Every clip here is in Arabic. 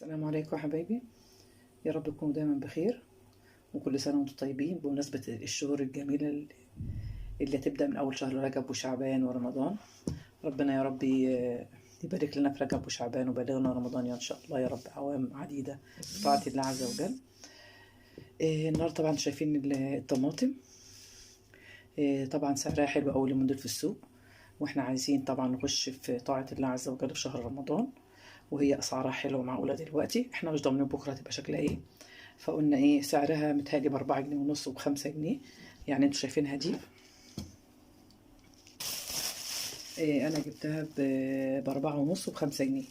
السلام عليكم يا حبايبي. يا رب تكونوا دايما بخير وكل سنة وانتم طيبين بمناسبة الشهور الجميلة اللي هتبدأ من أول شهر رجب وشعبان ورمضان. ربنا يا رب يبارك لنا في رجب وشعبان وبلغنا رمضان إن شاء الله يا رب عوام عديدة بطاعة الله عز وجل. النهاردة طبعا شايفين الطماطم. طبعا سعرها حلو أوي اليومين دول في السوق، واحنا عايزين طبعا نخش في طاعة الله عز وجل في شهر رمضان، وهي اسعارها حلوه ومعقوله. دلوقتي احنا مش ضامنين بكره هتبقى شكلها ايه، فقلنا ايه سعرها متهيألي ب4 جنيه ونص وب5 جنيه. يعني انتوا شايفينها دي انا جبتها ب4 ونص وب5 جنيه،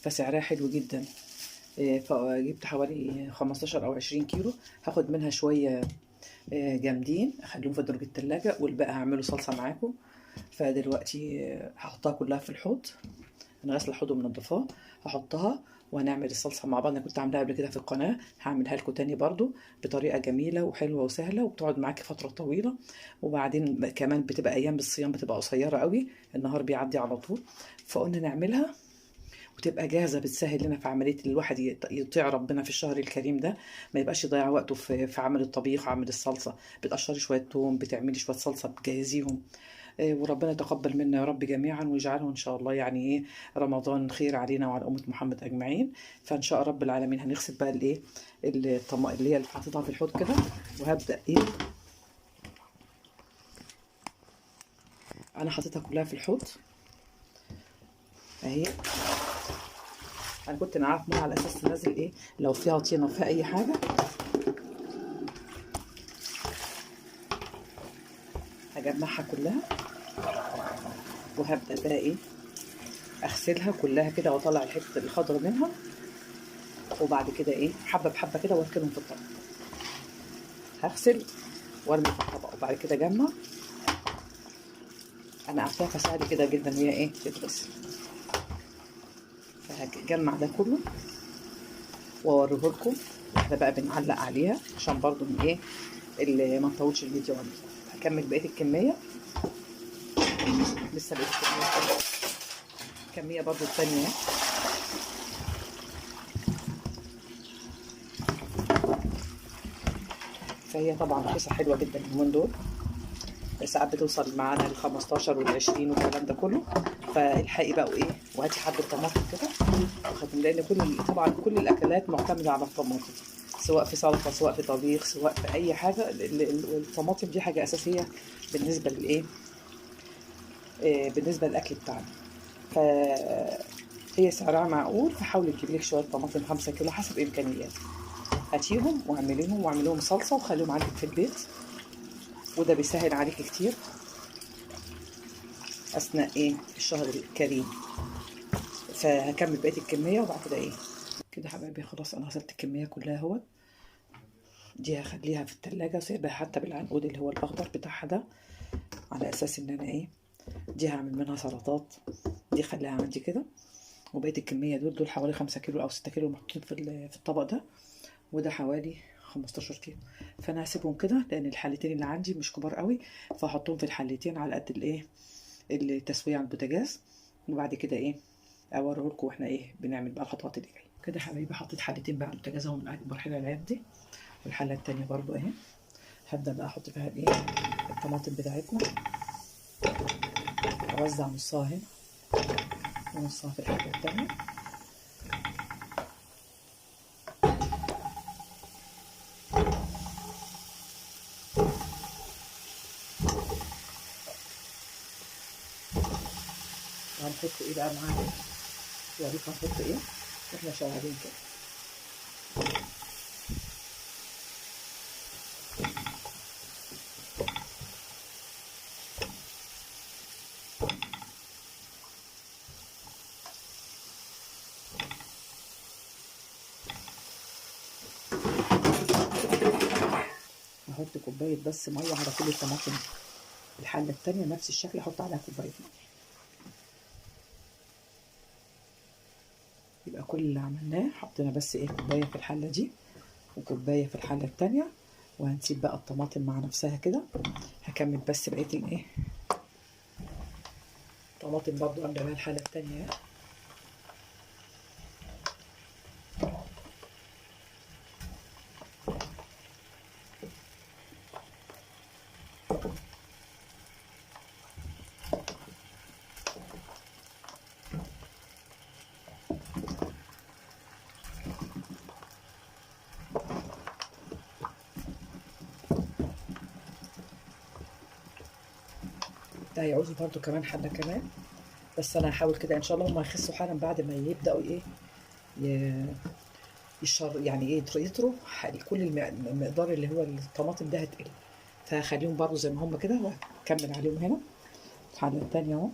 فسعرها حلو جدا. فجبت حوالي 15 او 20 كيلو، هاخد منها شويه جامدين اخليهم في درج التلاجة، والباقي هعمله صلصه معاكم. فدلوقتي هحطها كلها في الحوض، انا غاسله الحوض ومنضفاه، هحطها وهنعمل الصلصه مع بعض. انا كنت عاملاها قبل كده في القناه، هعملها لكم تاني برضو بطريقه جميله وحلوه وسهله وبتقعد معاكي فتره طويله. وبعدين كمان بتبقى ايام بالصيام بتبقى قصيره قوي، النهار بيعدي على طول، فقلنا نعملها وتبقى جاهزه، بتسهل لنا في عمليه الواحد يطيع ربنا في الشهر الكريم ده، ما يبقاش يضيع وقته في عمل الطبيخ وعمل الصلصه. بتقشري شويه توم، بتعملي شويه صلصه بتجهزيهم. وربنا يتقبل منا يا رب جميعا ويجعله ان شاء الله يعني ايه رمضان خير علينا وعلى امه محمد اجمعين. فان شاء رب العالمين هنغسل بقى الايه اللي هي اللي حاططها في الحوض كده، وهبدا ايه انا حاططها كلها في الحوض اهي. انا كنت نعرف ميه على اساس تنزل ايه لو فيها طينه وفيها اي حاجه. هجمعها كلها وهبدا بقى ايه اغسلها كلها كده واطلع الحته الخضراء منها، وبعد كده ايه حبه بحبه كده واركنهم في الطبق. هغسل وارمي في الطبق وبعد كده اجمع. انا عارفاها فسهل كده جدا هي ايه تتغسل. فهجمع ده كله واوريه لكم واحنا بقى بنعلق عليها عشان برضو من ايه اللي ما نطولش الفيديو عليه. هكمل بقيه الكميه، لسه بقيه الكميه برضو الثانيه. فهي طبعا رخيصه حلوه جدا اليومين دول، ساعات بتوصل معانا ل15 وال20 والكلام ده كله. فالحقي بقى وايه وهاتي حبه طماطم كده وخدهم، لان طبعا كل الاكلات معتمده على الطماطم، سواء في سلطه سواء في طبيخ سواء في اي حاجه. الطماطم دي حاجه اساسيه بالنسبه للايه بالنسبه للاكل بتاعنا. فهي سعرها معقول، فحاولي تجيبي لك شويه طماطم 5 كيلو حسب امكانياتك، هاتيهم واعمليهم صلصه وخليهم عندك في البيت، وده بيسهل عليك كتير اثناء ايه الشهر الكريم. فهكمل بقيه الكميه وبعد كده ايه كده حبايبي. خلاص انا غسلت الكميه كلها اهوت. دي هخليها في التلاجة وسيبها حتى بالعنقود اللي هو الاخضر بتاعها ده، على اساس ان انا ايه دي هعمل منها سلطات. دي خليها عندي كده. وبقيه الكميه دول حوالي 5 كيلو او 6 كيلو محطوطين في الطبق ده، وده حوالي 15 كيلو. فانا هسيبهم كده لان الحلتين اللي عندي مش كبار قوي، فهحطهم في الحلتين على قد الايه التسويه على البوتاجاز. وبعد كده ايه اوريه لكم واحنا ايه بنعمل بقى الخطوات اللي جايه. كده حبايبي حطيت حلتين بقى على البوتاجاز اهو من اكبر حله العلب دي، والحله التانيه برضو اهي. هبدا بقى احط فيها الايه الطماطم بتاعتنا، اوزع نصها هنا ونصها في الحله التانيه. وهنحط ايه بقى معانا، اوريكم هنحط ايه واحنا شغالين كده. هحط كوبايه بس ميه على كل الطماطم. الحله التانيه نفس الشكل احط عليها كوبايه ميه. يبقى كل اللي عملناه حطينا بس ايه كوبايه في الحله دي وكوبايه في الحله التانيه، وهنسيب بقى الطماطم مع نفسها كده. هكمل بس بقيه الايه الطماطم برضو عامله بقى الحله التانيه. ده هيعوز برضو كمان حبه كمان، بس انا هحاول كده ان شاء الله. هم هيخسوا حالا بعد ما يبداوا ايه يعني ايه يطروا كل المقدار اللي هو الطماطم ده هتقل. فهخليهم برضو زي ما هم كده وهكمل عليهم هنا الحله التانيه اهو.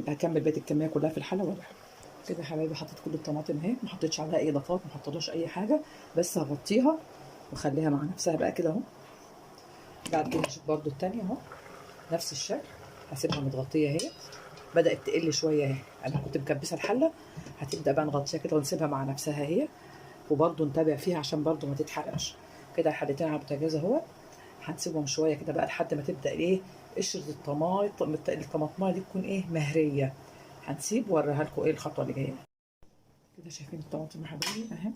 هكمل بقيه الكميه كلها في الحله وارجع كده يا حبايبي. حطيت كل الطماطم اهي، ما حطيتش عليها اي اضافات، ما حطيتلهاش اي حاجه، بس هغطيها واخليها مع نفسها بقى كده اهو. بعد كده هشوف برضو التانية اهو نفس الشكل، هسيبها متغطيه اهي. بدات تقل شويه اهي، انا كنت مكبسه الحله، هتبدا بقى نغطيها كده ونسيبها مع نفسها اهي. وبرضو نتابع فيها عشان برضو ما تتحرقش. كده الحلتين على البوتاجاز اهو، هنسيبهم شويه كده بقى لحد ما تبدا ايه قشره الطماطمايه دي تكون ايه مهريه. هنسيب واوريها لكم ايه الخطوه اللي جايه. كده شايفين الطماطم يا حبايبي اهي،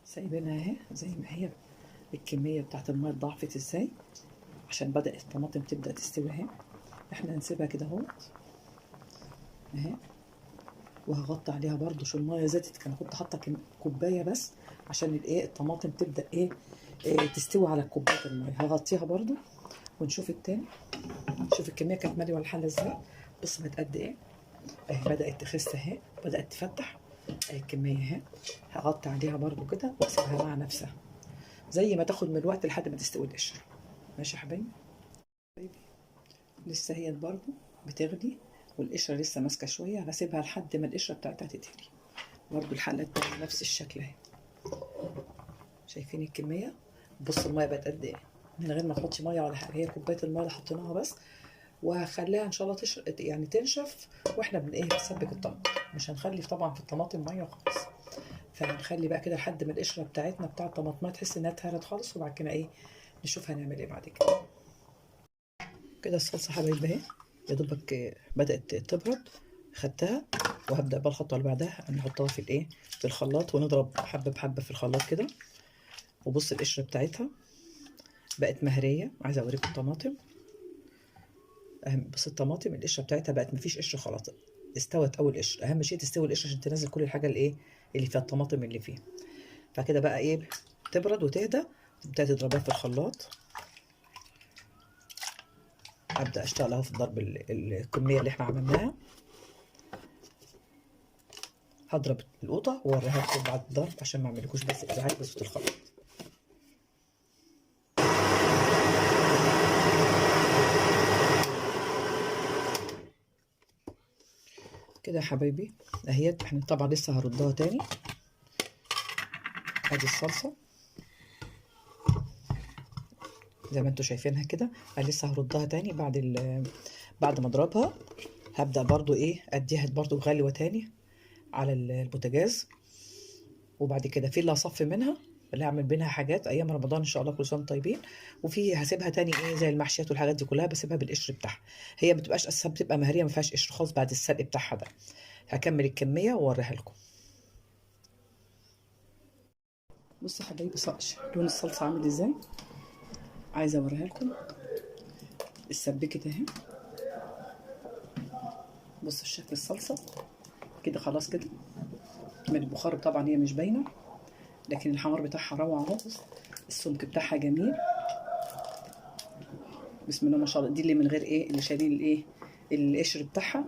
سايبينها اهي زي ما هي. الكميه بتاعت الميه ضعفت ازاي عشان بدات الطماطم تبدا تستوي اهي. احنا هنسيبها كده اهو اهي، وهغطي عليها برضو. شو الميه زادت، كان كنت حاطه كوبايه بس عشان الايه الطماطم تبدا إيه تستوي على كوبايه الميه. هغطيها برضو ونشوف التاني. شوف الكميه كانت ماليه الحله ازاي، بص بقت قد ايه اهي. بدات تخس اهي، بدات تفتح اهي الكميه اهي. هغطي عليها برضو كده واسيبها مع نفسها زي ما تاخد من الوقت لحد ما تستوي القشره. ماشي يا حبايبي. لسه هي برضو بتغلي والقشره لسه ماسكه شويه، هسيبها لحد ما القشره بتاعتها تتهري. برضو الحله التانيه نفس الشكل اهي. شايفين الكميه، بص الميه بقت قد ايه من غير ما تحطي ميه ولا حاجه. هي كوبايه الميه اللي حطيناها بس، وهخليها ان شاء الله يعني تنشف واحنا بنسبك الطماطم. مش هنخلي طبعا في الطماطم ميه خالص، فهنخلي بقى كده لحد ما القشره بتاعتنا بتاع الطماطم تحس انها اتهرت خالص. وبعد كده نشوف هنعمل ايه بعد كده. كده الصلصه حبايبي اهي يا دوبك بدات تبرد، خدتها وهبدا بقى الخطوه اللي بعدها نحطها في الخلاط ونضرب حبه بحبه في الخلاط كده. وبص القشره بتاعتها بقت مهريه. عايزه اوريكم الطماطم بص الطماطم القشره بتاعتها بقت مفيش قشر خلاص، استوت اول قشر. اهم شيء تستوي القشره عشان تنزل كل الحاجه اللي فيها الطماطم اللي فيها. فكده بقى تبرد وتهدى تبدأ تضربها في الخلاط. ابدا اشتغل اهو في ضرب الكميه اللي احنا عملناها. هضرب القوطه واوريها لكم بعد الضرب عشان ما اعملكوش بس ازعاج بصوت الخلاط. كده يا حبايبي اهيت. احنا طبعا لسه هردها تاني. ادي الصلصه زي ما انتوا شايفينها كده. انا لسه هردها تاني بعد ما اضربها. هبدا برضو اديها برضو غلوه تاني على البوتاجاز. وبعد كده في اللي هصفي منها اللي هعمل بينها حاجات ايام رمضان ان شاء الله كل سنه طيبين. وفي هسيبها تاني زي المحشيات والحاجات دي كلها بسيبها بالقشر بتاعها. هي ما بتبقاش اساسا بتبقى مهريه ما فيهاش قشر خالص بعد السلق بتاعها ده. هكمل الكميه واوريها لكم. بصوا يا حبايبي لون الصلصه عامل ازاي. عايزه اوريها لكم. اتسبكت اهي. بصوا الشكل الصلصه كده خلاص كده من البخار. طبعا هي مش باينه لكن الحمار بتاعها روعه اهو. السمك بتاعها جميل بسم الله ما شاء الله. دي اللي من غير اللي شايلين القشر بتاعها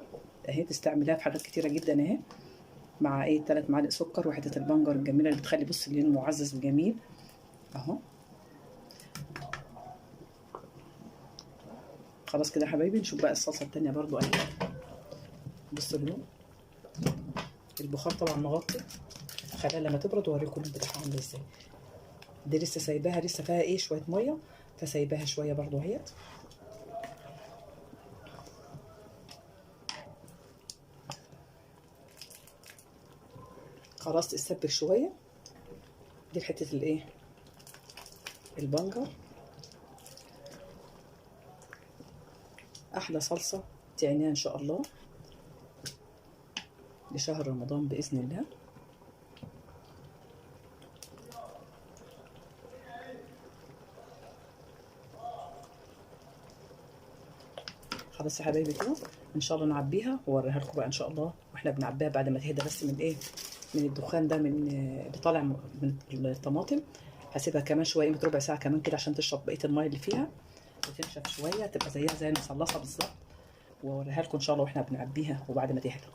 اهي. تستعملها في حاجات كتيره جدا اهي مع 3 معالق سكر وحته البنجر الجميله اللي بتخلي بص اللون معزز وجميل اهو. خلاص كده يا حبايبي. نشوف بقى الصلصه التانيه برضو اهي. بصوا اللون البخار طبعا مغطي. خليها لما تبرد واوريكم اللون بتاعها عامل ازاي. دي لسه سايباها لسه فيها شويه ميه فسايباها شويه برضو اهيت. خلاص تسبك شويه. دي حته البنجر. احلى صلصه تعينيها ان شاء الله لشهر رمضان باذن الله. بس يا حبايبي كده ان شاء الله نعبيها واوريها لكم بقى ان شاء الله واحنا بنعبيها بعد ما تهدى بس من ايه، من الدخان ده، من اللي طالع من الطماطم. هسيبها كمان شويه، قيمه ربع ساعه كمان كده عشان تشرب بقيه الميه اللي فيها وتنشف شويه، تبقى زيها زي المصلصه بالظبط. واوريها لكم ان شاء الله واحنا بنعبيها وبعد ما تهدى.